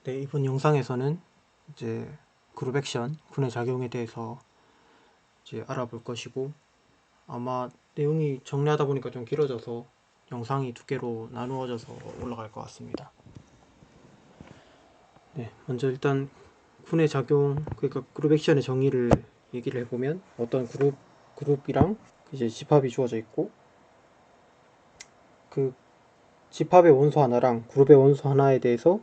네, 이번 영상에서는 이제 그룹 액션, 군의 작용에 대해서 이제 알아볼 것이고, 아마 내용이 정리하다 보니까 좀 길어져서 영상이 두 개로 나누어져서 올라갈 것 같습니다. 네, 먼저 일단 군의 작용, 그러니까 그룹 액션의 정의를 얘기를 해보면, 어떤 그룹이랑 이제 집합이 주어져 있고, 그 집합의 원소 하나랑 그룹의 원소 하나에 대해서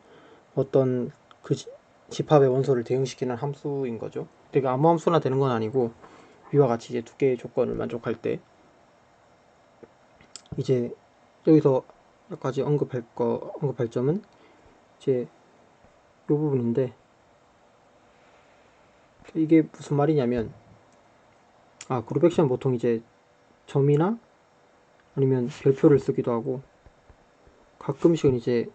어떤 그 집합의 원소를 대응시키는 함수인 거죠. 되게 아무 함수나 되는 건 아니고, 위와 같이 이제 두 개의 조건을 만족할 때, 이제 여기서 몇 가지 언급할 점은 이제 이 부분인데, 이게 무슨 말이냐면, 그룹 액션 보통 이제 점이나 아니면 별표를 쓰기도 하고, 가끔씩은 이제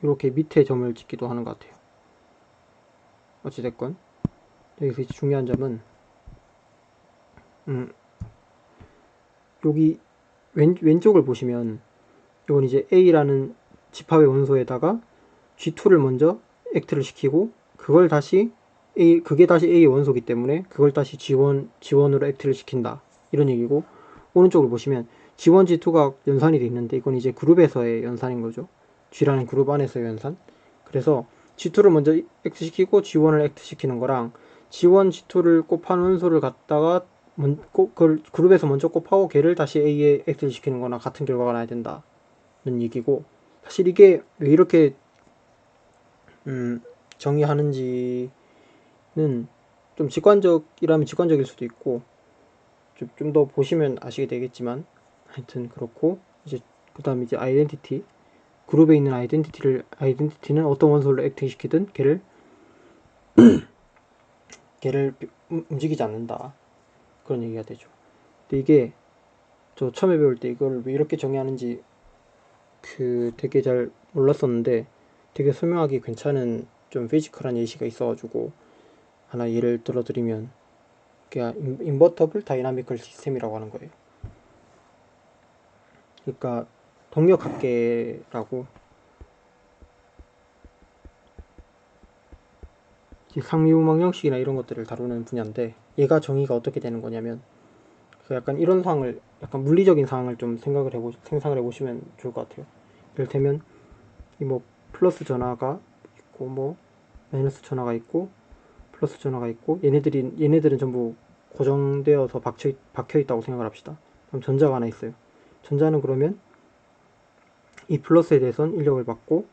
이렇게 밑에 점을 찍기도 하는 것 같아요. 어찌됐건 여기서 이제 중요한 점은 여기 왼쪽을 보시면, 이건 이제 A라는 집합의 원소에다가 G2를 먼저 액트를 시키고, 그게 다시 A의 원소이기 때문에 그걸 다시 G1으로 액트를 시킨다, 이런 얘기고, 오른쪽을 보시면 G1, G2가 연산이 돼 있는데, 이건 이제 그룹에서의 연산인 거죠. G라는 그룹 안에서의 연산. 그래서 G2를 먼저 액트 시키고 G1을 액트 시키는 거랑, G1, G2를 곱한 원소를 갖다가 그걸 그룹에서 먼저 곱하고 걔를 다시 A에 액트를 시키는 거나 같은 결과가 나야 된다는 얘기고, 사실 이게 왜 이렇게 정의하는지는 좀 직관적이라면 직관적일 수도 있고, 좀 더 보시면 아시게 되겠지만, 하여튼 그렇고, 이제 그 다음에 이제 아이덴티티, 그룹에 있는 아이덴티티는 어떤 원소를 액팅시키든 걔를 움직이지 않는다, 그런 얘기가 되죠. 근데 이게 저 처음에 배울 때 이걸 왜 이렇게 정의하는지 되게 잘 몰랐었는데, 되게 설명하기 괜찮은 좀 피지컬한 예시가 있어가지고 하나 예를 들어드리면, 그냥 인버터블 다이나미컬 시스템이라고 하는 거예요. 그러니까 동력학계라고, 상미분막 형식이나 이런 것들을 다루는 분야인데, 얘가 정의가 어떻게 되는 거냐면, 약간 이런 상황을, 약간 물리적인 상황을 좀 생상을 해보시면 좋을 것 같아요. 이를테면 이 뭐 플러스 전화가 있고, 뭐 마이너스 전화가 있고, 플러스 전화가 있고, 얘네들은 전부 고정되어서 박혀 있다고 생각을 합시다. 그럼 전자가 하나 있어요. 전자는 그러면 이 플러스에 대해서는 인력을 받고,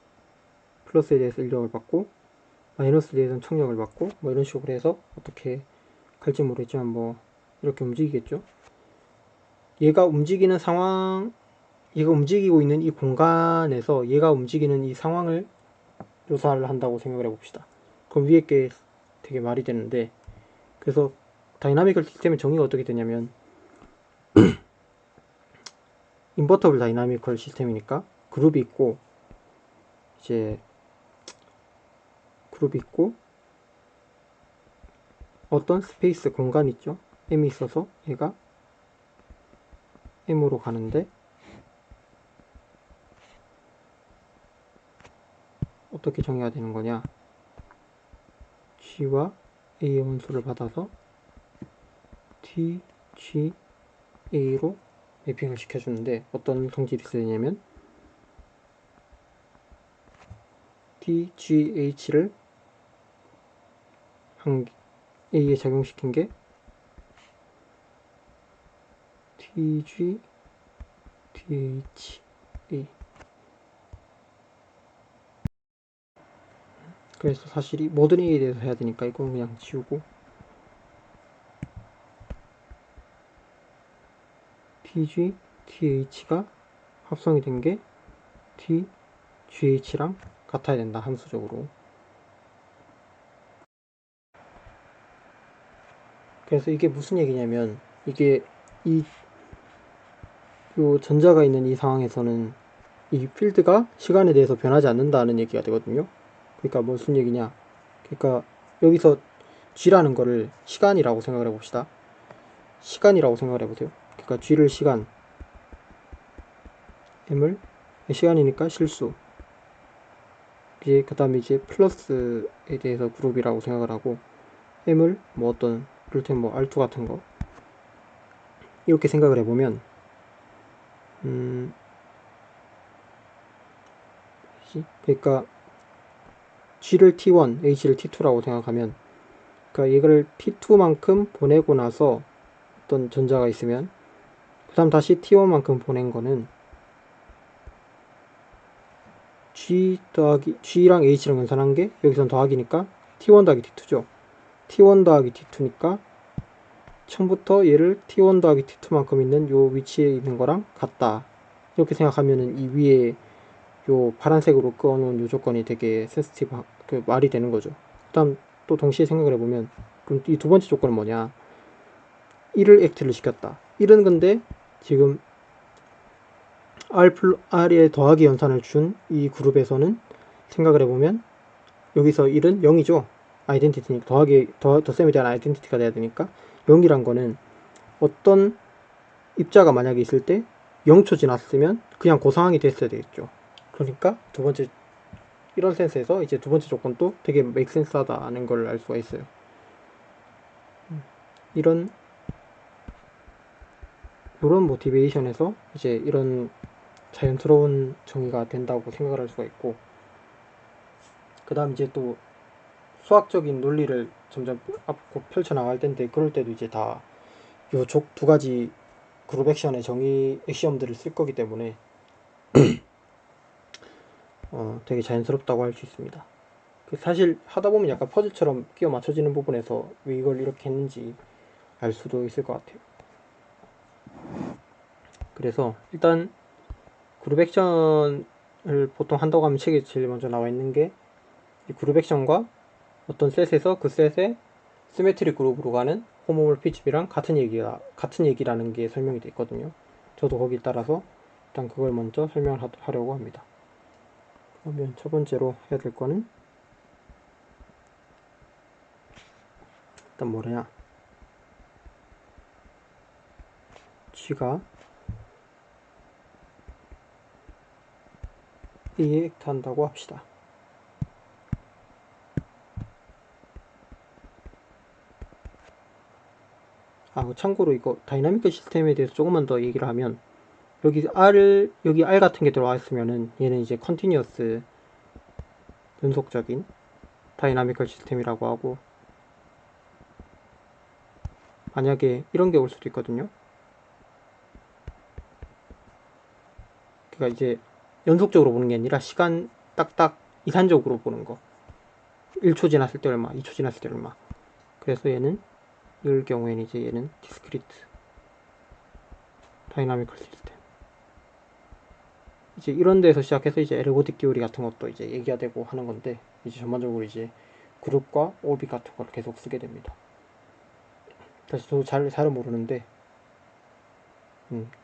플러스에 대해서 인력을 받고, 마이너스에 대해서는 청력을 받고, 뭐 이런 식으로 해서 어떻게 갈지 모르겠지만 뭐 이렇게 움직이겠죠. 얘가 움직이고 있는 이 공간에서 얘가 움직이는 이 상황을 묘사를 한다고 생각을 해봅시다. 그럼 위에 게 되게 말이 되는데, 그래서 다이나미컬 시스템의 정의가 어떻게 되냐면, 인버터블 다이나미컬 시스템이니까 그룹이 있고, 어떤 스페이스 공간 있죠. M이 있어서 얘가 M으로 가는데, 어떻게 정의가 되는 거냐, G와 A의 원소를 받아서 T, G, A로 매핑을 시켜주는데, 어떤 성질이 있어야 되냐면 T, G, H를 A에 작용시킨 게 T, G, T, H, A. 그래서 사실 이 모든 A에 대해서 해야 되니까 이건 그냥 지우고, TG, TH가 합성이 된 게 T, GH랑 같아야 된다, 함수적으로. 그래서 이게 무슨 얘기냐면, 이게 요 전자가 있는 이 상황에서는 이 필드가 시간에 대해서 변하지 않는다는 얘기가 되거든요. 그러니까 무슨 얘기냐, 그러니까 여기서 G라는 거를 시간이라고 생각을 해봅시다. 시간이라고 생각을 해보세요. 그러니까 G를 시간, M을 시간이니까 실수, 이제 그 다음에 이제 플러스에 대해서 그룹이라고 생각을 하고, M을 뭐 어떤 이를테면 뭐 R2 같은 거 이렇게 생각을 해보면, 그러니까 G를 T1, H를 T2라고 생각하면, 그러니까 이걸 T2만큼 보내고 나서 어떤 전자가 있으면 그 다음 다시 T1만큼 보낸 거는 G랑 H랑 연산한 게 여기선 더하기니까 T1 더하기 T2죠. T1 더하기 T2니까 처음부터 얘를 T1 더하기 T2만큼 있는 요 위치에 있는 거랑 같다. 이렇게 생각하면은 이 위에 요 파란색으로 그어놓은 요 조건이 되게 센시티브, 그 말이 되는 거죠. 그 다음 또 동시에 생각을 해보면, 그럼 이 두 번째 조건은 뭐냐? 1을 액트를 시켰다. 1은 근데 지금 R에 더하기 연산을 준 이 그룹에서는 생각을 해보면 여기서 1은 0이죠. 아이덴티티니까 덧셈에 대한 아이덴티티가 돼야 되니까 0이란 거는 어떤 입자가 만약에 있을 때 0초 지났으면 그냥 그 상황이 됐어야 되겠죠. 그러니까 두 번째, 이런 센스에서 이제 두 번째 조건도 되게 메이크센스하다는 걸 알 수가 있어요. 이런 모티베이션에서 이제 이런 자연스러운 정의가 된다고 생각을 할 수가 있고, 그 다음 이제 또 수학적인 논리를 점점 앞으로 펼쳐나갈 텐데, 그럴 때도 이제 다 요 두 가지 그룹 액션의 정의 액시엄들을 쓸 거기 때문에 되게 자연스럽다고 할 수 있습니다. 사실 하다 보면 약간 퍼즐처럼 끼워 맞춰지는 부분에서 왜 이걸 이렇게 했는지 알 수도 있을 것 같아요. 그래서 일단 그룹 액션을 보통 한다고 하면 책에 제일 먼저 나와 있는 게 그룹 액션과 어떤 셋에서 그 셋의 시메트릭 그룹으로 가는 호모몰피즘이랑 같은 얘기라는 게 설명이 되어 있거든요. 저도 거기 따라서 일단 그걸 먼저 설명을 하려고 합니다. 그러면 첫 번째로 해야 될 거는 일단 뭐냐, G가 A에 액트 한다고 합시다. 참고로 이거 다이나미컬 시스템에 대해서 조금만 더 얘기를 하면, 여기 R 같은 게 들어와 있으면은 얘는 이제 컨티뉴어스, 연속적인 다이나미컬 시스템이라고 하고, 만약에 이런 게 올 수도 있거든요. 그러니까 이제 연속적으로 보는 게 아니라 시간 딱딱 이산적으로 보는 거. 1초 지났을 때 얼마, 2초 지났을 때 얼마. 그래서 얘는 이럴 경우에는 이제 얘는 디스크리트 다이나미컬 시스템. 이제 이런 데서 시작해서 이제 에르고딕 디오리 같은 것도 이제 얘기가 되고 하는 건데, 이제 전반적으로 이제 그룹과 오비 같은 걸 계속 쓰게 됩니다. 사실 저도 잘은 모르는데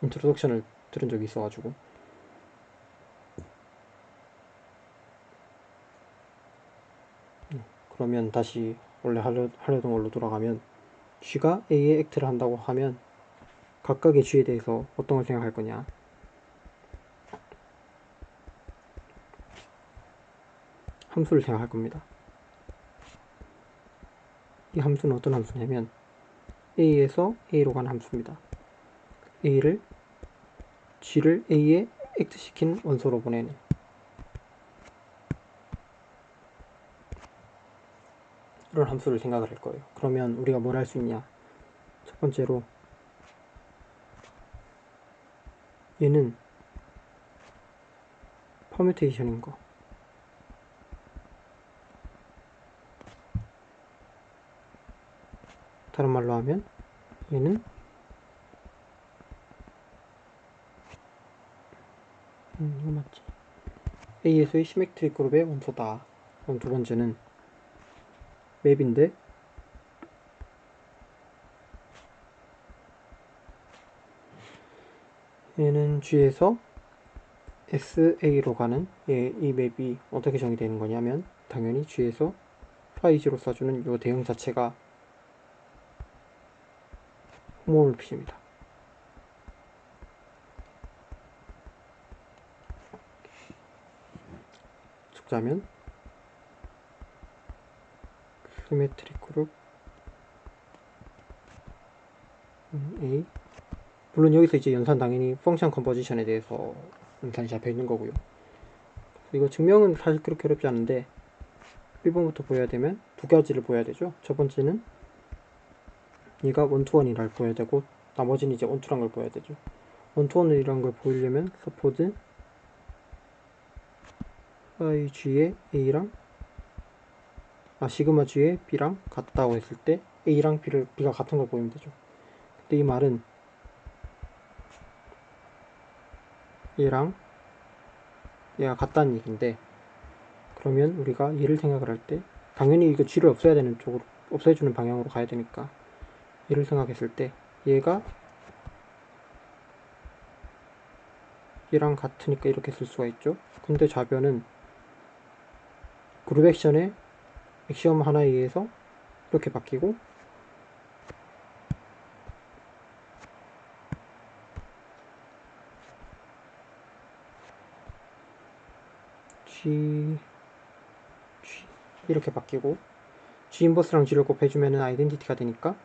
인트로덕션을 들은 적이 있어가지고. 그러면 다시 원래 하려던 걸로 돌아가면, G가 A에 액트를 한다고 하면 각각의 G에 대해서 어떤 걸 생각할 거냐, 함수를 생각할 겁니다. 이 함수는 어떤 함수냐면 A에서 A로 가는 함수입니다. G를 A에 액트 시킨 원소로 보내는 이런 함수를 생각을 할 거예요. 그러면 우리가 뭘 할 수 있냐, 첫 번째로 얘는 퍼뮤테이션인 거, 다른 말로 하면 얘는 이거 맞지? A에서의 시메트릭 그룹의 원소다. 그럼 두 번째는 맵인데, 얘는 G에서 SA로 가는 이 맵이 어떻게 정의되는 거냐면, 당연히 G에서 파이지로 써주는 이 대형 자체가 호모몰피즘이다. 적자면 시메트릭 그룹 A. 물론 여기서 이제 연산 당연히 펑션 컴포지션에 대해서 연산이 잡혀 있는 거고요. 이거 증명은 사실 그렇게 어렵지 않은데 1번부터 보여야 되면 두 가지를 보여야 되죠. 첫 번째는 얘가 원투원이라를 보여야 되고 나머지는 이제 원투란 걸 보여야 되죠. 원투원이라는 걸 보이려면 suppose phi g의 a랑 시그마 g의 b랑 같다고 했을 때 a랑 b가 같은 걸 보이면 되죠. 근데 이 말은 얘랑 얘가 같다는 얘기인데, 그러면 우리가 얘를 생각을 할 때 당연히 이거 g를 없애야 되는 쪽으로, 없애주는 방향으로 가야 되니까 얘를 생각했을 때 얘가 얘랑 같으니까 이렇게 쓸 수가 있죠. 근데 좌변은 그룹 액션의 액시엄 하나에 의해서 이렇게 바뀌고 G 이렇게 바뀌고 G 인버스랑 G를 곱해주면 아이덴티티가 되니까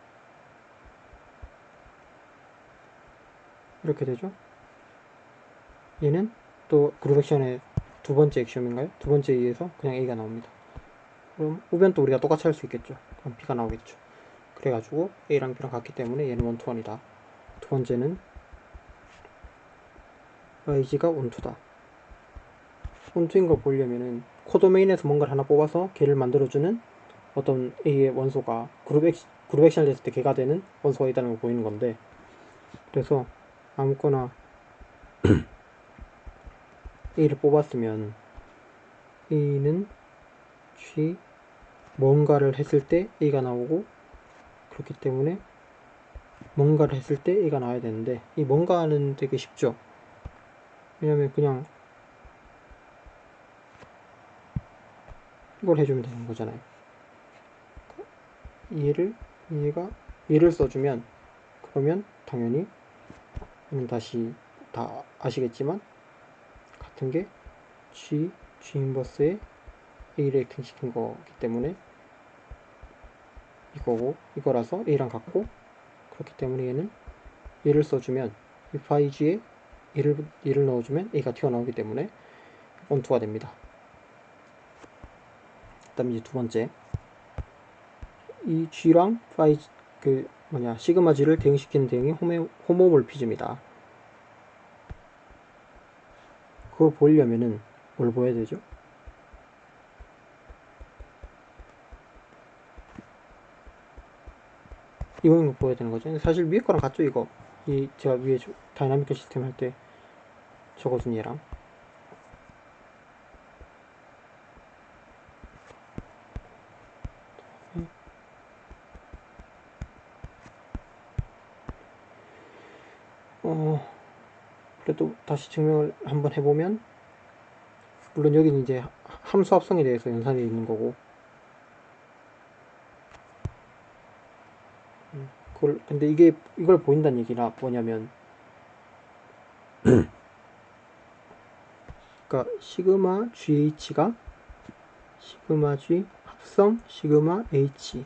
이렇게 되죠. 얘는 또 그룹 액션의 두 번째 액션인가요? 두 번째에 의해서 그냥 A가 나옵니다. 그럼 우변도 우리가 똑같이 할 수 있겠죠. 그럼 B가 나오겠죠. 그래가지고 A랑 B랑 같기 때문에 얘는 원투원이다. 두 번째는 YG가 원투다. 원투인 걸 보려면은 코도메인에서 뭔가를 하나 뽑아서 걔를 만들어주는 어떤 A의 원소가 그룹 액션을 했을 때 걔가 되는 원소가 있다는 걸 보이는 건데, 그래서 아무거나 A를 뽑았으면 A는 G 뭔가를 했을 때 A가 나오고, 그렇기 때문에 뭔가를 했을 때 A가 나와야 되는데 이 뭔가는 되게 쉽죠. 왜냐면 그냥 이걸 해주면 되는 거잖아요. 얘를 써주면, 그러면 당연히 다시 다 아시겠지만 같은 게 G 인버스에 A를 액팅 시킨 거기 때문에 이거고 이거라서 A랑 같고, 그렇기 때문에 얘를 써주면 이 phi g에 얘를 넣어주면 A가 튀어나오기 때문에 원투가 됩니다. 그 다음에 이제 두 번째, 이 G랑 phi 시그마 G를 대응시키는 대응이 호모몰피즘이다. 그걸 보려면은 뭘 보여야 되죠? 이거는 보여야 되는 거죠. 사실 위에 거랑 같죠, 이거. 제가 위에 다이나믹 시스템 할 때 적어준 얘랑. 그래도 다시 증명을 한번 해보면, 물론 여기는 이제 함수 합성에 대해서 연산이 있는 거고, 근데 이걸 보인다는 얘기가 뭐냐면, 그러니까 시그마 GH가 시그마 G 합성 시그마 H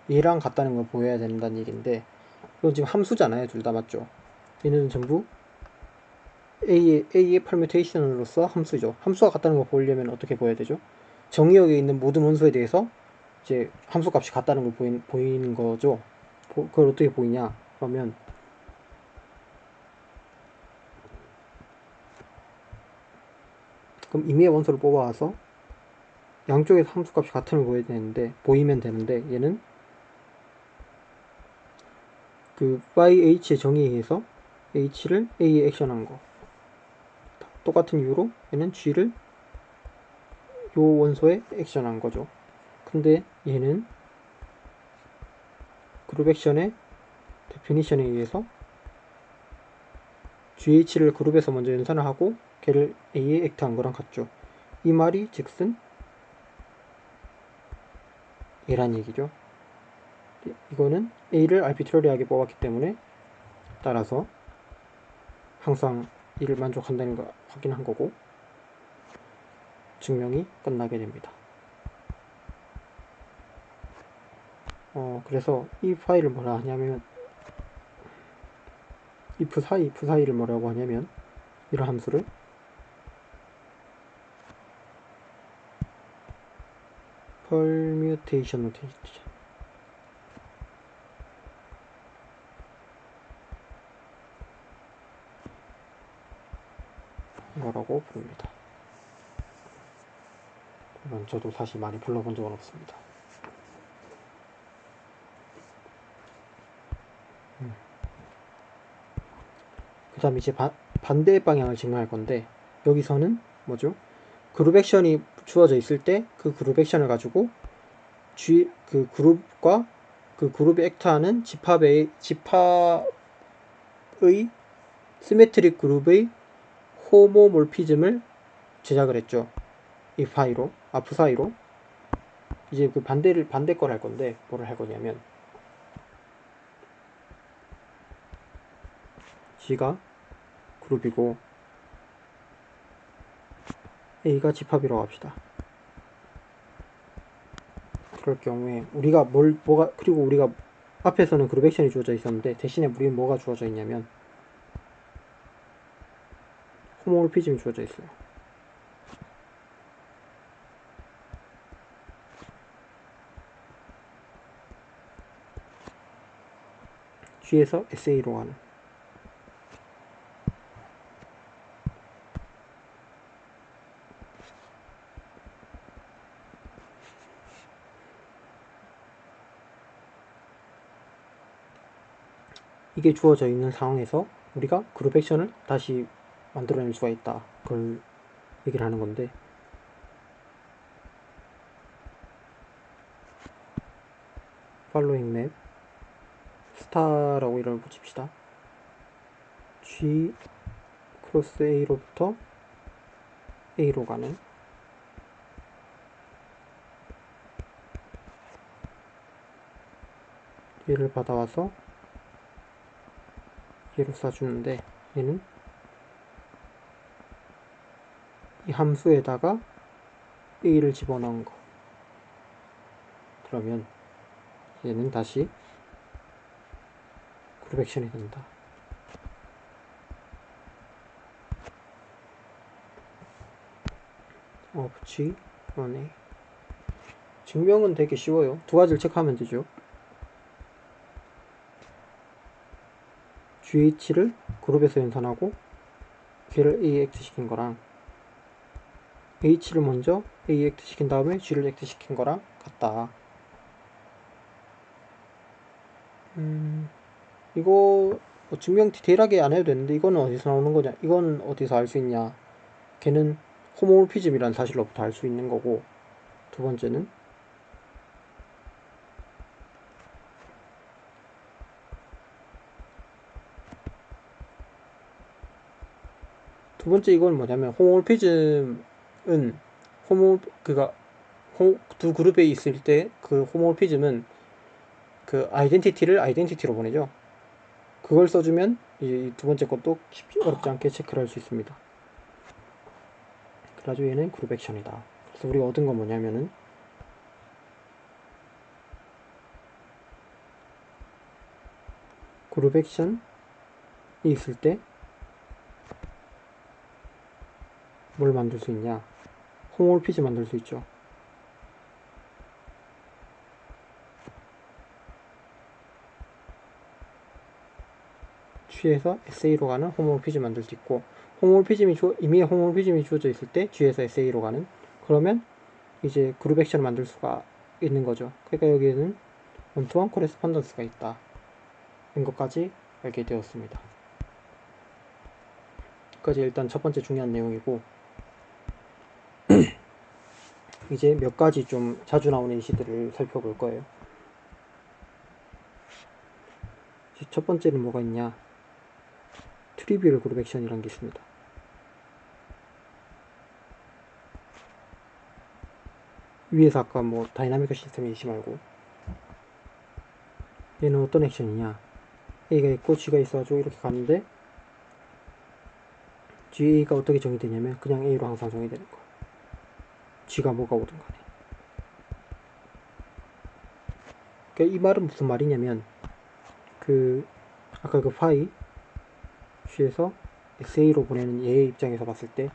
얘랑 같다는 걸 보여야 된다는 얘기인데, 이건 지금 함수잖아요. 둘 다 맞죠? 얘는 전부 A의 퍼뮤테이션으로서 함수죠. 함수가 같다는 걸 보려면 어떻게 보여야 되죠? 정의역에 있는 모든 원소에 대해서 이제 함수값이 같다는 걸 보이는 거죠. 그걸 어떻게 보이냐? 그러면 그럼 임의의 원소를 뽑아와서 양쪽에서 함수값이 같은 걸 보이면 되는데 얘는 그 phi h의 정의에 의해서 h를 a에 액션한 거, 똑같은 이유로 얘는 g를 요 원소에 액션한 거죠. 근데 얘는 그룹 액션의 데피니션에 의해서 GH를 그룹에서 먼저 연산을 하고 걔를 A에 액트한 거랑 같죠. 이 말이 즉슨 얘란 얘기죠. 이거는 A를 알비트러리하게 뽑았기 때문에 따라서 항상 이를 만족한다는 걸 확인한 거고 증명이 끝나게 됩니다. 그래서 이 파일을 뭐라 하냐면 if 사이를 뭐라고 하냐면 이런 함수를 permutation notation 이거라고 부릅니다. 물론 저도 사실 많이 불러본 적은 없습니다. 그 다음에 이제 반대 방향을 증명할 건데 여기서는 뭐죠? 그룹 액션이 주어져 있을 때 그 그룹 액션을 가지고 그 그룹과 그 그룹이 액트하는 집합의 시메트릭 그룹의 호모몰피즘을 제작을 했죠. 이 파이로, 아프 사이로. 이제 그 반대 걸 할 건데 뭐를 할 거냐면 G가 그룹이고 A가 집합이라고 합시다. 그럴 경우에 우리가 그리고 우리가 앞에서는 그룹 액션이 주어져 있었는데 대신에 우리는 뭐가 주어져 있냐면 호모몰피즘이 주어져 있어요. G에서 SA로 가는 이게 주어져 있는 상황에서 우리가 그룹 액션을 다시 만들어낼 수가 있다. 그걸 얘기를 하는 건데 팔로잉 맵 스타라고 이름을 붙입시다. G 크로스 A로부터 A로 가는 얘를 받아와서 얘로 쏴주는데 얘는 이 함수에다가 A를 집어넣은 거. 그러면 얘는 다시 그룹 액션이 된다. G run A. 증명은 되게 쉬워요. 두 가지를 체크하면 되죠. GH를 그룹에서 연산하고 걔를 A 액트 시킨 거랑 H를 먼저 A 액트 시킨 다음에 G를 액트 시킨 거랑 같다. 이거 뭐 증명 디테일하게 안 해도 되는데 이거는 어디서 나오는 거냐? 이건 어디서 알 수 있냐? 걔는 호모몰피즘이라는 사실로부터 알 수 있는 거고 두 번째는 이건 뭐냐면 호모몰피즘은 두 그룹에 있을 때 그 호모몰피즘은 그 아이덴티티로 보내죠. 그걸 써주면 이 두 번째 것도 어렵지 않게 체크를 할 수 있습니다. 그래가지고 얘는 그룹 액션이다. 그래서 우리가 얻은 건 뭐냐면은 그룹 액션이 있을 때 뭘 만들 수 있냐? 호모몰피즘 만들 수 있죠. G에서 SA로 가는 호모몰피즘 만들 수 있고 이미 호모몰피즘이 주어져 있을 때 G에서 SA로 가는 그러면 이제 그룹 액션을 만들 수가 있는 거죠. 그러니까 여기에는 원투원 코레스폰던스가 있다. 이런 것까지 알게 되었습니다. 여기까지 일단 첫 번째 중요한 내용이고 이제 몇 가지 좀 자주 나오는 예시들을 살펴볼 거예요. 첫 번째는 뭐가 있냐? 트리비얼 그룹 액션이라는 게 있습니다. 위에서 아까 뭐 다이나믹 시스템 예시 말고 얘는 어떤 액션이냐? A가 있고 G가 있어가지고 이렇게 가는데 G가 어떻게 정의되냐면 그냥 A로 항상 정의되는 거야. G가 뭐가 오든 간에. 그러니까 이 말은 무슨 말이냐면 아까 그 파이 G에서 SA로 보내는 얘의 입장에서 봤을 때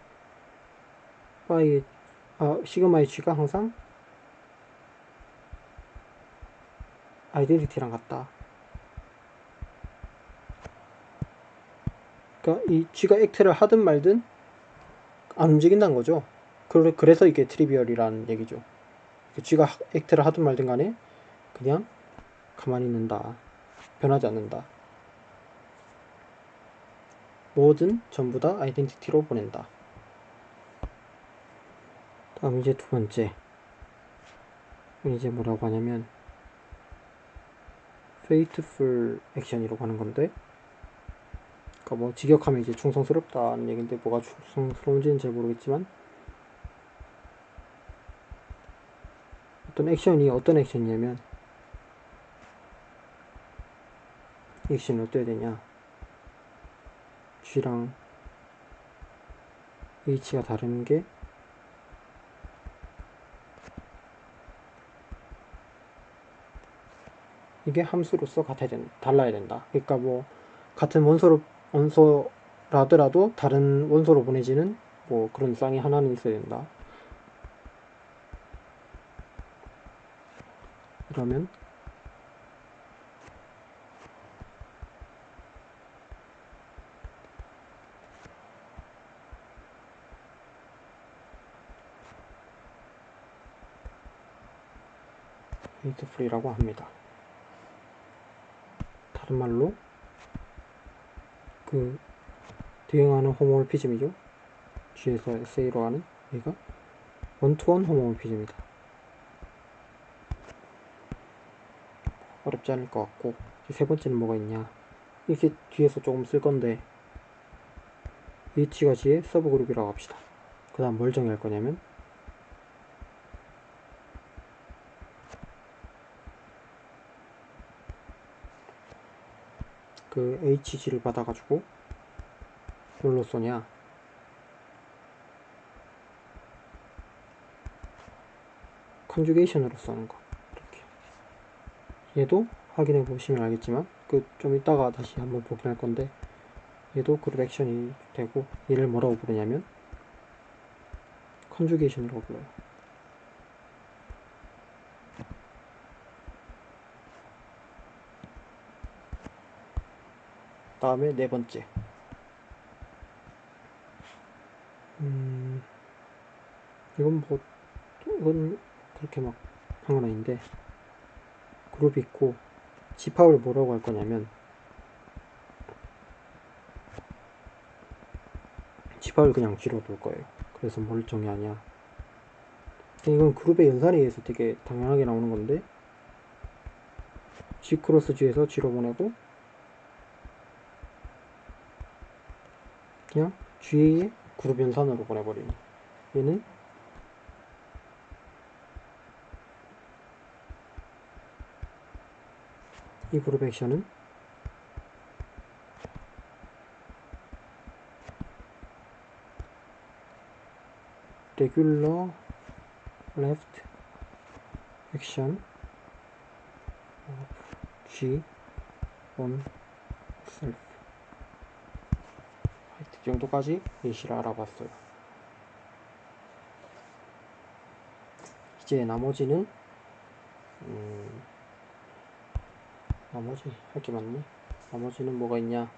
시그마의 G가 항상 아이덴티티랑 같다. 그러니까 이 G가 액트를 하든 말든 안 움직인다는 거죠. 그래서 이게 트리비얼이라는 얘기죠. G가 액트를 하든 말든 간에 그냥 가만히 있는다. 변하지 않는다. 뭐든 전부 다 아이덴티티로 보낸다. 다음 이제 두 번째. 이제 뭐라고 하냐면 faithful action이라고 하는 건데, 그러니까 뭐 직역하면 이제 충성스럽다는 얘기인데 뭐가 충성스러운지는 잘 모르겠지만 어떤 액션이냐면 이 액션이 어떻게 되냐, G랑 H가 다른 게 이게 함수로서 달라야 된다. 그러니까 뭐 같은 원소라더라도 다른 원소로 보내지는 뭐 그런 쌍이 하나는 있어야 된다. 그러면 faithful이라고 합니다. 다른 말로 대응하는 호모몰피즘이죠. G에서 SA로 하는 얘가 원투원 호모몰피즘이다. 어렵지 않을 것 같고, 세 번째는 뭐가 있냐, 이렇게 뒤에서 조금 쓸 건데 H가 G의 서브그룹이라고 합시다. 그 다음 뭘 정의할 거냐면 HG를 받아가지고 뭘로 쏘냐, 컨주게이션으로 쏘는 거. 이렇게. 얘도 확인해 보시면 알겠지만 좀 이따가 다시 한번 보긴 할 건데, 얘도 그룹 액션이 되고 얘를 뭐라고 부르냐면 컨주게이션이라고 불러요. 다음에 네 번째. 이건 그렇게 막 한 건 아닌데, 그룹이 있고 집합을 뭐라고 할 거냐면 집합을 그냥 G로 둘 거예요. 그래서 뭘 정의하냐, 이건 그룹의 연산에 의해서 되게 당연하게 나오는 건데, G 크로스 G에서 G로 보내고 그냥 G의 그룹 연산으로 보내버리는, 얘는 이 그룹 액션은 regular left action of G on self. 이 정도까지 예시를 알아봤어요. 이제 나머지는 나머지 할 게 많네. 나머지는 뭐가 있냐,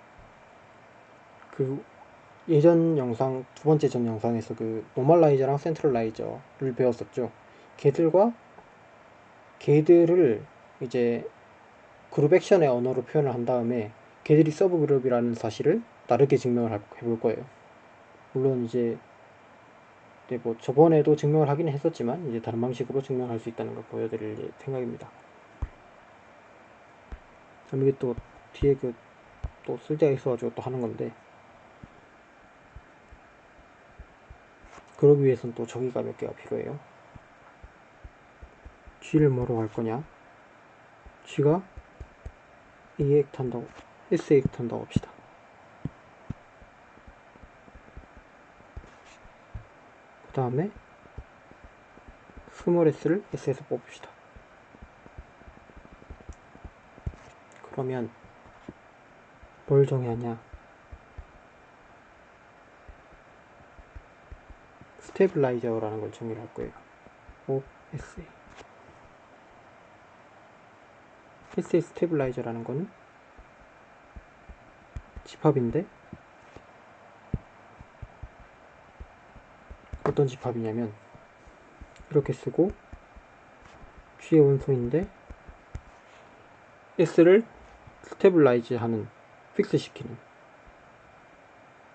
예전 영상, 두 번째 전 영상에서 노멀라이저랑 센트럴라이저를 배웠었죠. 걔들을 이제 그룹 액션의 언어로 표현을 한 다음에 걔들이 서브 그룹이라는 사실을 다르게 증명을 해볼 거예요. 물론 이제 뭐 저번에도 증명을 하긴 했었지만 이제 다른 방식으로 증명할 수 있다는 걸 보여드릴 생각입니다. 그럼 이게 또 뒤에 또 쓸데가 있어가지고 또 하는 건데, 그러기 위해서는 또 저기가 몇 개가 필요해요. G를 뭐로 할 거냐, G가 A 액트 한다고, S 액트 한다고 합시다. 그 다음에 스몰 s를 S에서 뽑읍시다. 그러면 뭘 정의하냐? 스테빌라이저라는 걸 정의를 할 거예요. SA. SA 스테빌라이저라는 거는 집합인데 어떤 집합이냐면 이렇게 쓰고 G의 원소인데 S를 스테빌라이즈 하는, 픽스 시키는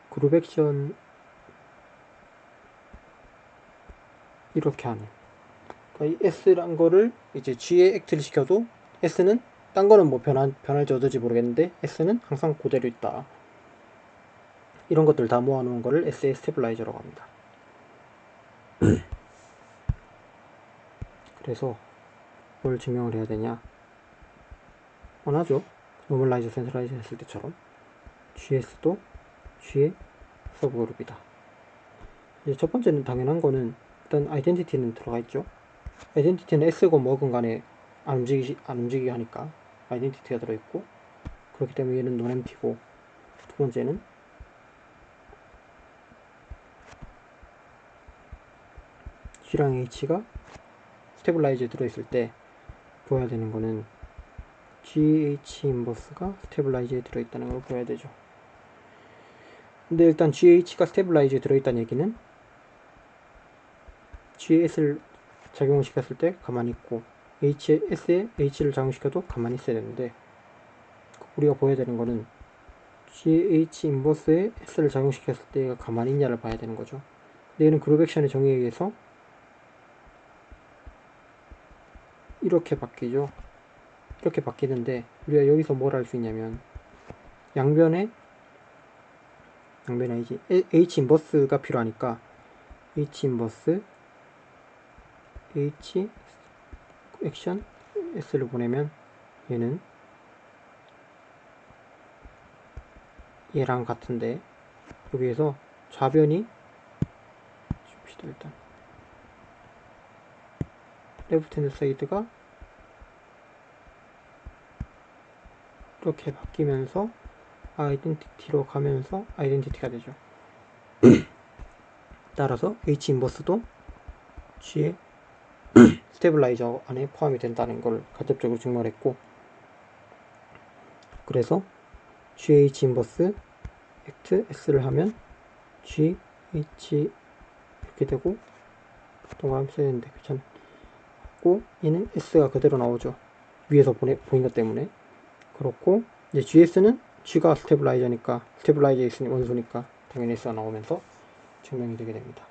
그룹 액션 이렇게 하는, 그러니까 이 S란 거를 이제 G에 액트를 시켜도 S는 딴 거는 뭐 변할지 어떨지 모르겠는데 S는 항상 그대로 있다. 이런 것들 다 모아놓은 거를 SA 스테빌라이저라고 합니다. 그래서 뭘 증명을 해야 되냐? 원하죠. 노멀라이저 센트라이즈 했을 때처럼 GS도 G의 서브그룹이다. 이제 첫 번째는 당연한 거는 일단 아이덴티티는 들어가 있죠. 아이덴티티는 S고 뭐건 간에 안 움직이게 하니까 아이덴티티가 들어있고, 그렇기 때문에 얘는 논엠티고, 두 번째는 G랑 H가 스테빌라이즈에 들어있을 때 보여야 되는 거는 GH 인버스가 스테빌라이즈에 들어있다는 걸 보여야 되죠. 근데 일단 GH가 스테빌라이즈에 들어있다는 얘기는 GS를 작용을 시켰을 때 가만히 있고 S에 H를 작용시켜도 가만히 있어야 되는데, 우리가 보여야 되는 거는 GH 인버스에 S를 작용시켰을 때 얘가 가만히 있냐를 봐야 되는 거죠. 근데 얘는 그룹 액션의 정의에 의해서 이렇게 바뀌죠. 이렇게 바뀌는데 우리가 여기서 뭘 할 수 있냐면 양변에 아니지 H 인버스가 필요하니까 H 인버스 H 액션 S를 보내면 얘는 얘랑 같은데, 여기에서 좌변이 줍시다. 일단 레프트 핸드 사이드가 이렇게 바뀌면서 아이덴티티로 가면서 아이덴티티가 되죠. 따라서 H 인버스도 G의 스테빌라이저 안에 포함이 된다는 걸 간접적으로 증명했고, 그래서 GH 인버스 액트 S를 하면 GH 이렇게 되고, 동그라미 써야 되는데 귀찮고, 얘는 S가 그대로 나오죠. 위에서 보인 것 때문에. 그렇고 이제 GS는 G가 스테빌라이저니까, 스테빌라이저에 있으니 원소니까 당연히 S가 나오면서 증명이 되게 됩니다.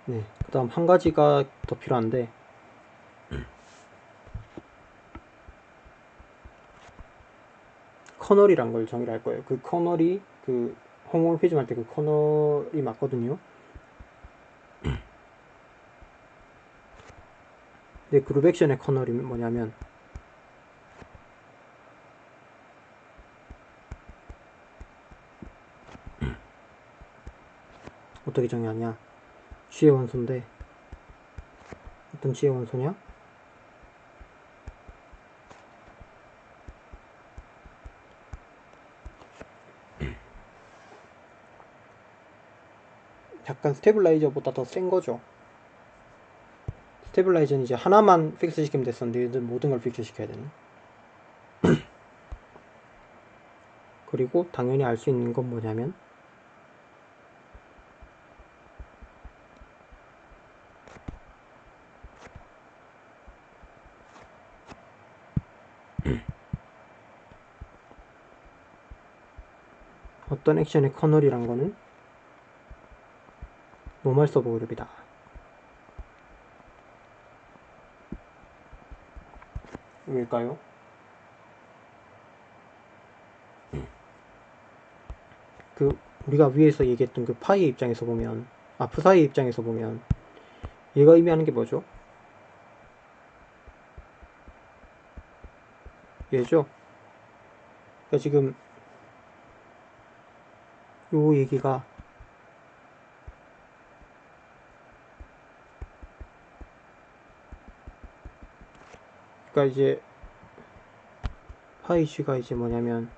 네, 그 다음 한 가지가 더 필요한데, 커널이란 걸 정의를 할 거예요. 그 커널이 그 홈모피즘 할 때 그 커널이 맞거든요. 근데 그룹 액션의 커널이 뭐냐면 어떻게 정의하냐? G의 원소인데 어떤 G의 원소냐? 약간 스테빌라이저보다 더 센 거죠. 스테빌라이저는 이제 하나만 픽스 시키면 됐었는데 얘들 모든 걸 픽스 시켜야 되는. 그리고 당연히 알 수 있는 건 뭐냐면 어떤 액션의 커널이란 거는 노멀 서브그룹이다. 왜일까요? 그 우리가 위에서 얘기했던 그 파이의 입장에서 보면, 프사이의 입장에서 보면 얘가 의미하는 게 뭐죠? 얘죠? 그러니까 지금 요 얘기가 그러니까 이제 파이 g가 이제 뭐냐면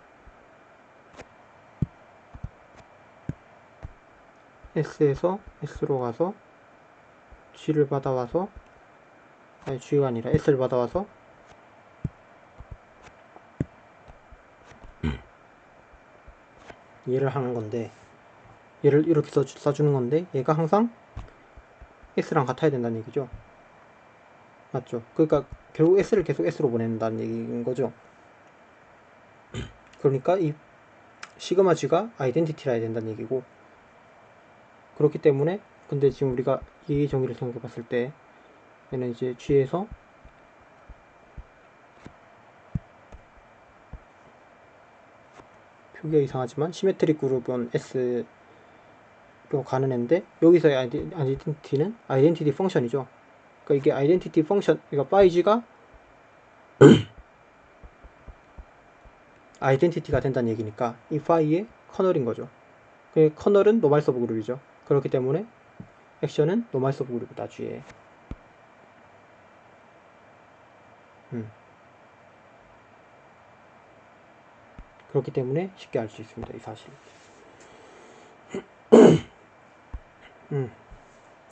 s에서 s로 가서 g를 받아와서, 아니 g가 아니라 s를 받아와서 얘를 하는 건데, 얘를 이렇게 써주는 건데 얘가 항상 s랑 같아야 된다는 얘기죠. 맞죠? 그러니까 결국 s를 계속 s로 보낸다는 얘기인 거죠. 그러니까 이 시그마 g가 아이덴티티라 해야 된다는 얘기고, 그렇기 때문에 근데 지금 우리가 이 정의를 생각해 봤을 때 얘는 이제 g에서 표기가 이상하지만 시메트릭 그룹은 S로 가는 앤데, 여기서의 아이덴티티는 아이덴티티 펑션이죠. 그러니까 이게 아이덴티티 펑션, 그러니까 파이G가 아이덴티티가 된다는 얘기니까 이 파이의 커널인 거죠. 그 커널은 노멀 서브 그룹이죠. 그렇기 때문에 액션은 노멀 서브 그룹이다, G에. 그렇기 때문에 쉽게 알 수 있습니다, 이 사실.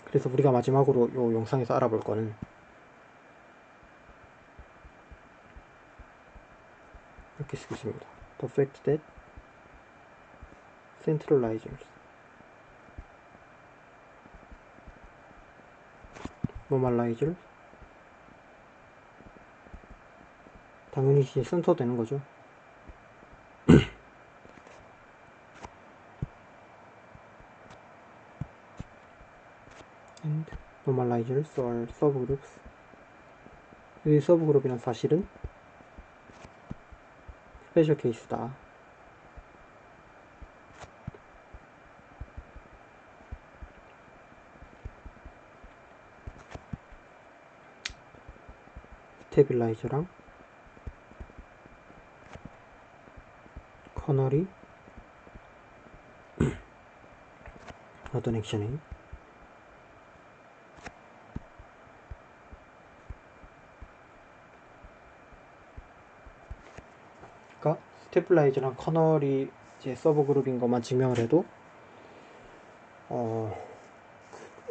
그래서 우리가 마지막으로 이 영상에서 알아볼 거는 이렇게 쓰겠습니다. The fact that centralizers, normalizers, 당연히 이제 센터 되는 거죠. and normalizers or subgroups. 이 서브그룹이란 사실은 스페셜 케이스다. 스테빌라이저랑 커널이 어떤 액션이 그러니까 스테빌라이저랑 커널이 이제 서브그룹인 것만 증명을 해도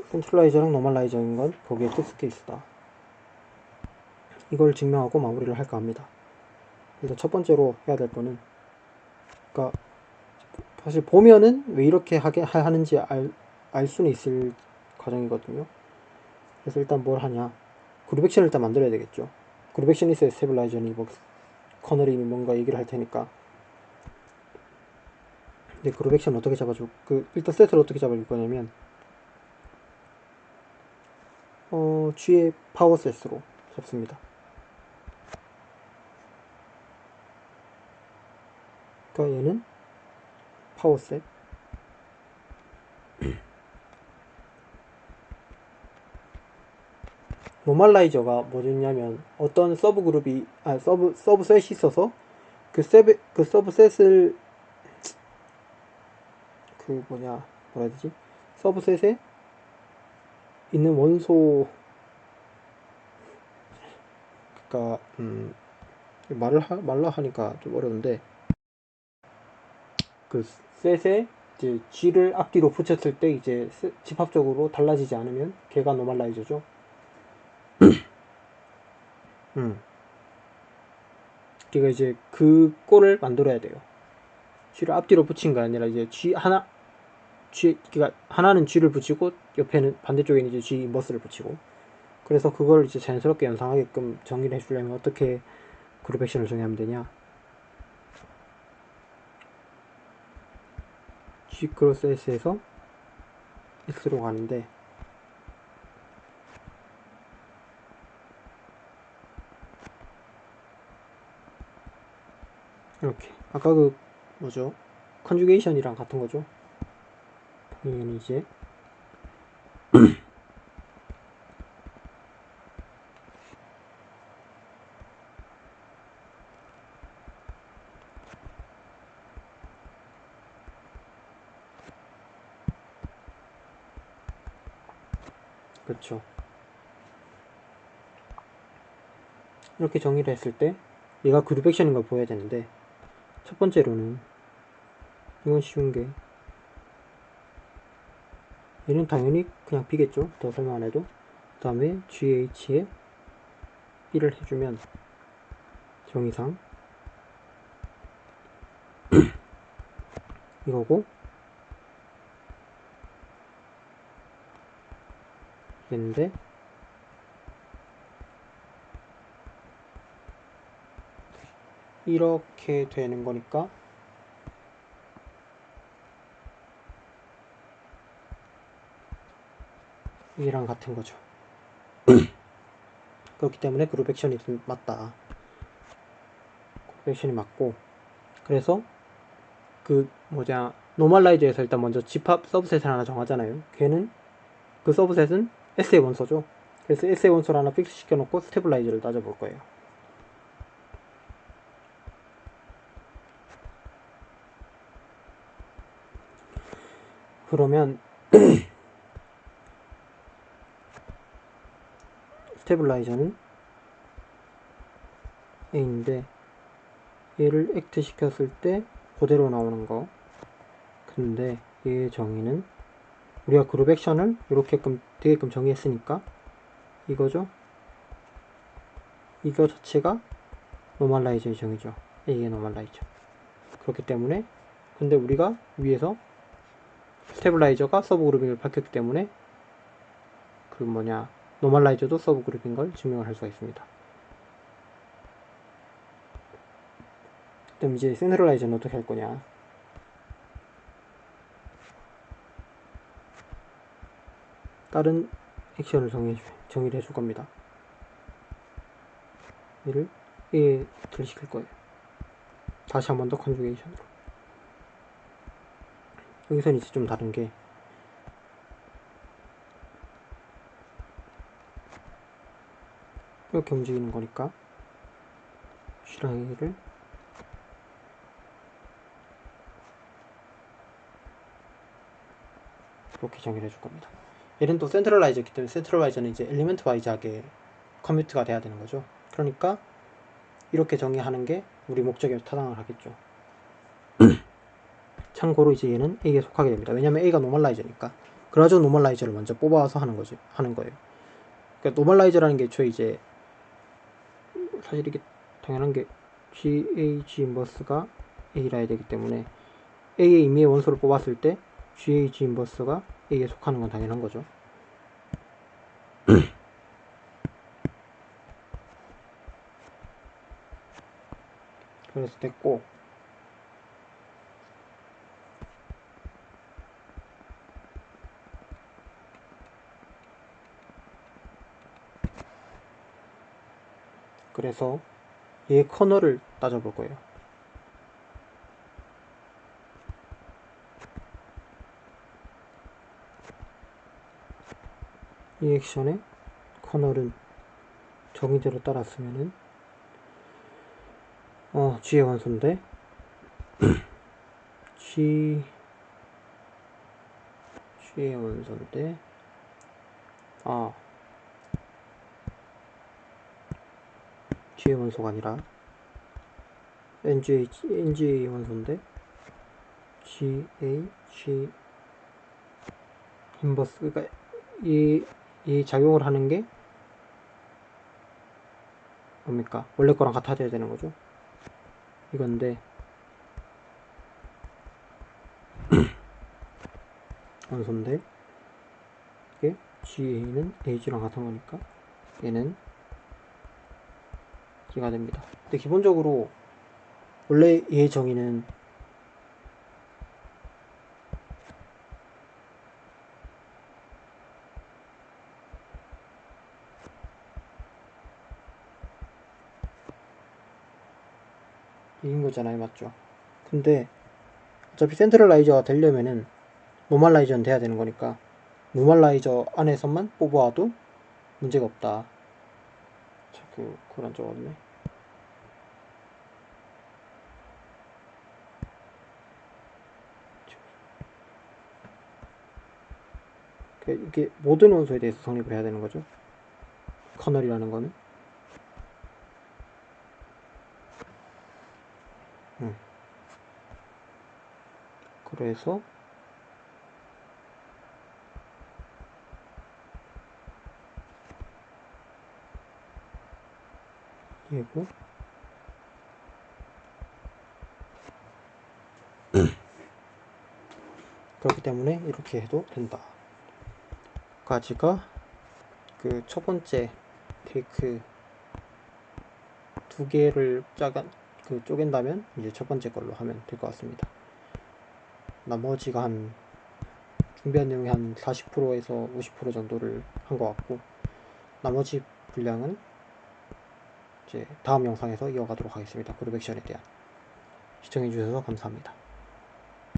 센트럴라이저랑 노멀라이저인 건 거기에 특수 케이스다. 이걸 증명하고 마무리를 할까 합니다. 일단 첫 번째로 해야 될 거는, 그러니까 사실 보면은 왜 이렇게 하는지 알 수는 있을 과정이거든요. 그래서 일단 뭘 하냐, 그룹 액션을 일단 만들어야 되겠죠. 그룹 액션이 있어야 스테빌라이저니 뭐 커널이 뭔가 얘기를 할 테니까. 근데 그룹 액션 어떻게 잡아줘? 일단 셋을 어떻게 잡아줄 거냐면 G의 파워셋으로 잡습니다. 그러니까 얘는 파워셋, 노멀라이저가 뭐였냐면 어떤 서브그룹이 서브셋이 있어서 그 서브셋을 뭐라 해야 되지? 서브셋에 있는 원소, 그니까 말로 하니까 좀 어려운데, 그 셋에 이제 G를 앞뒤로 붙였을 때 이제 집합적으로 달라지지 않으면 걔가 노멀라이저죠. 걔가 이제 그 꼴을 만들어야 돼요. G를 앞뒤로 붙인 게 아니라 이제 그러니까 하나는 G를 붙이고 옆에는 반대쪽에는 이제 G 인버스를 붙이고, 그래서 그걸 이제 자연스럽게 연상하게끔 정의를 해주려면 어떻게 그룹 액션을 정의하면 되냐, G 크로스 S에서 X로 가는데, 이렇게 아까 뭐죠, 컨주게이션이랑 같은 거죠. 얘는 이제 그렇죠. 이렇게 정의를 했을 때 얘가 그룹 액션인 걸 보여야 되는데, 첫 번째로는 이건 쉬운 게, 얘는 당연히 그냥 B겠죠. 더 설명 안 해도. 그 다음에 GH에 B를 해주면 정의상 이거고, 이겠는데, 이렇게 되는 거니까 이랑 같은 거죠. 그렇기 때문에 그룹 액션이 맞다. 그룹 액션이 맞고, 그래서 그 노멀라이저에서 일단 먼저 집합 서브셋을 하나 정하잖아요. 걔는 그 서브셋은 S의 원소죠. 그래서 S의 원소를 하나 픽스 시켜놓고 스테빌라이저를 따져볼 거예요. 그러면 스테빌라이저는 A인데, 얘를 액트 시켰을 때 그대로 나오는 거. 근데 얘의 정의는 우리가 그룹 액션을 되게끔 정의했으니까 이거죠. 이거 자체가 노멀라이저의 정의죠. A의 노멀라이저. 그렇기 때문에, 근데 우리가 위에서 스테빌라이저가 서브 그룹을 밝혔기 때문에 노멀라이저도 서브 그룹인 걸 증명을 할 수가 있습니다. 그럼 이제 세너럴라이저는 어떻게 할 거냐? 다른 액션을 정의를 해줄 겁니다. 얘를 A에 시킬 거예요. 다시 한 번 더 컨주게이션으로. 여기서는 이제 좀 다른 게, 이렇게 움직이는 거니까 C랑 A를 이렇게 정의를 해줄 겁니다. 얘는 또 센트럴라이저이기 때문에 센트럴라이저는 이제 엘리멘트 와이즈하게 커뮤트가 돼야 되는 거죠. 그러니까 이렇게 정의하는 게 우리 목적에 타당을 하겠죠. 참고로 이제 얘는 A에 속하게 됩니다. 왜냐면 A가 노멀라이저니까. 그래가지고 노멀라이저를 먼저 뽑아서 하는 거예요. 그러니까 노멀라이저라는 게 애초에 이제 사실 이게 당연한 게 GH 인버스가 A라 해야 되기 때문에 A의 임의의 원소를 뽑았을 때 GH 인버스가 A에 속하는 건 당연한 거죠. 그래서 됐고, 그래서 얘의 커널을 따져볼 거예요. 이 액션의 커널은 정의대로 따랐으면은 G의 원소인데 G의 원소인데 G의 원소가 아니라 NG의 원소인데 GH 인버스, 그러니까 이 작용을 하는 게 뭡니까? 원래 거랑 같아져야 되는 거죠. 이건데 원소인데 이게 GA는 AG랑 같은 거니까 얘는 G가 됩니다. 근데 기본적으로 원래 얘의 정의는 이긴 거잖아요, 맞죠? 근데 어차피 센트럴라이저가 되려면은 노멀라이저는 돼야 되는 거니까 노멀라이저 안에서만 뽑아와도 문제가 없다. 자꾸 그런 적 없네. 이게 모든 원소에 대해서 성립을 해야 되는 거죠. 커널이라는 거는. 해서 얘고 그렇기 때문에 이렇게 해도 된다. 까지가 그 첫 번째 테이크 두 개를 쪼갠다면 이제 첫 번째 걸로 하면 될 것 같습니다. 나머지가 한 준비한 내용이 한 40%에서 50% 정도를 한 것 같고, 나머지 분량은 이제 다음 영상에서 이어가도록 하겠습니다. 그룹 액션에 대한 시청해주셔서 감사합니다.